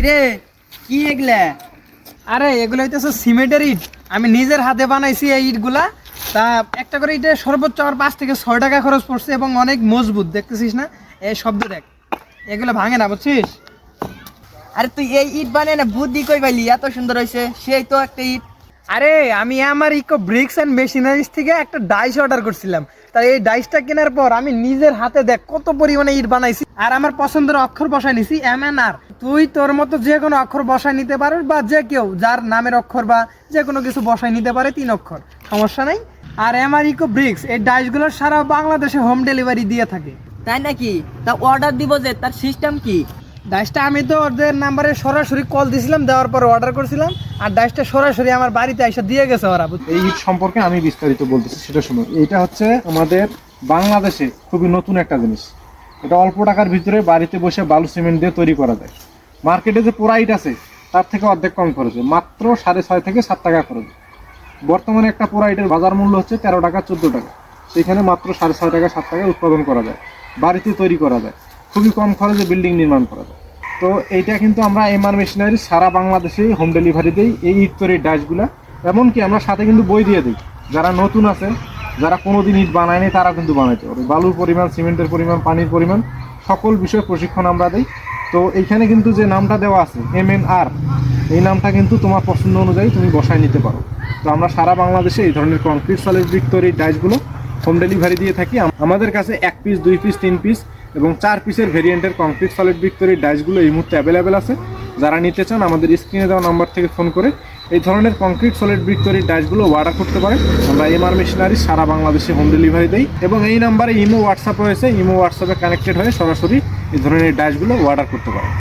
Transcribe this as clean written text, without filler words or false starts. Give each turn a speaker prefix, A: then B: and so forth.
A: কিরে কি এগুলা?
B: আরে এগুলো হইতেছে সিমেন্টের ইট। আমি নিজের হাতে বানাইছি এই ইটগুলা। তা একটা করে ইটে সর্বোচ্চ আমার 5 থেকে 6 টাকা খরচ পড়ছে এবং অনেক মজবুত, দেখতেছিস না? এই শব্দ দেখ, এগুলো ভাঙে না, বুঝছিস?
A: আরে তুই এই ইট বানিয়ে না বুদ্ধি কই পাইলি? এত সুন্দর হয়েছে, সেই তো একটা ইট।
B: আরে আমি আমার ইকো ব্রিক্স অ্যান্ড মেশিনারিজ থেকে একটা ডাইস অর্ডার করছিলাম। তাই এই ডাইসটা কেনার পর আমি নিজের হাতে দেখ কত পরিমাণে ইট বানাইছি, আর আমার পছন্দের অক্ষর বসায় নিছি MNR। তুই তোর মতো যে কোনো অক্ষর বসায় নিতে পারিস, বা যে কেউ যার নামের অক্ষর বা যে কোনো কিছু বসায় নিতে পারে 3 অক্ষর, সমস্যা নাই। আর আমার ইকো ব্রিক্স এই ডাইসগুলো সারা বাংলাদেশে হোম ডেলিভারি দিয়ে থাকে।
A: তাই নাকি? তা অর্ডার দিব যে, তার সিস্টেম কি?
B: ডাইসটা আমি তো ওদের নাম্বারে সরাসরি কল দিছিলাম, দেওয়ার পর অর্ডার করছিলাম, আর ডাইসটা সরাসরি আমার বাড়িতে এসে দিয়ে গেছে ওরা।
C: এই ইট সম্পর্কে আমি বিস্তারিত বলতেছি, সেটা শুনুন। এটা হচ্ছে আমাদের বাংলাদেশে খুবই নতুন একটা জিনিস। এটা অল্প টাকার ভিতরে বাড়িতে বসে বালু সিমেন্ট দিয়ে তৈরি করা যায়। মার্কেটে যে পোড়া ইট আছে তার থেকে অর্ধেক কম খরচে, মাত্র 6.5 থেকে 7 টাকা খরচ। বর্তমানে একটা পোড়া ইটের বাজার মূল্য হচ্ছে 13 টাকা 14 টাকা, সেখানে মাত্র 6.5 টাকা 7 টাকায় উৎপাদন করা যায়, বাড়িতে তৈরি করা যায়, খুবই কম খরচে বিল্ডিং নির্মাণ করা যায়। তো এইটা কিন্তু আমরা MR মেশিনারি সারা বাংলাদেশে হোম ডেলিভারি দিই এই ইট তৈরির ডাইসগুলা। এমনকি আমরা সাথে কিন্তু বই দিয়ে দিই, যারা নতুন আছে, যারা কোনোদিন ইট বানায়নি, তারা কিন্তু বানাইতে পারে। বালুর পরিমাণ, সিমেন্টের পরিমাণ, পানির পরিমাণ, সকল বিষয়ে প্রশিক্ষণ আমরা দিই। তো এইখানে কিন্তু যে নামটা দেওয়া আছে MNR, এই নামটা কিন্তু তোমার পছন্দ অনুযায়ী তুমি বসায় নিতে পারো। তো আমরা সারা বাংলাদেশে এই ধরনের কংক্রিট সলিড ব্রিক তৈরির ডাইসগুলো হোম ডেলিভারি দিয়ে থাকি। আমাদের কাছে 1 পিস, 2 পিস, 3 পিস এবং 4 পিসের ভেরিয়েন্টের কংক্রিট সলিড ব্রিক তৈরির ডাইসগুলো এই মুহূর্তে অ্যাভেলেবেল আছে। যারা নিতে চান আমাদের স্ক্রিনে দেওয়া নাম্বার থেকে ফোন করে এই ধরনের কংক্রিট সলিড ব্রিক তৈরির ডাইসগুলো অর্ডার করতে পারেন। আমরা MR মেশিনারি সারা বাংলাদেশে হোম ডেলিভারি দেই এবং এই নাম্বারে ইমো হোয়াটসঅ্যাপ রয়েছে, ইমো হোয়াটসঅ্যাপে কানেক্টেড হয়ে সরাসরি এই ধরনের ডাইসগুলো অর্ডার করতে পারেন।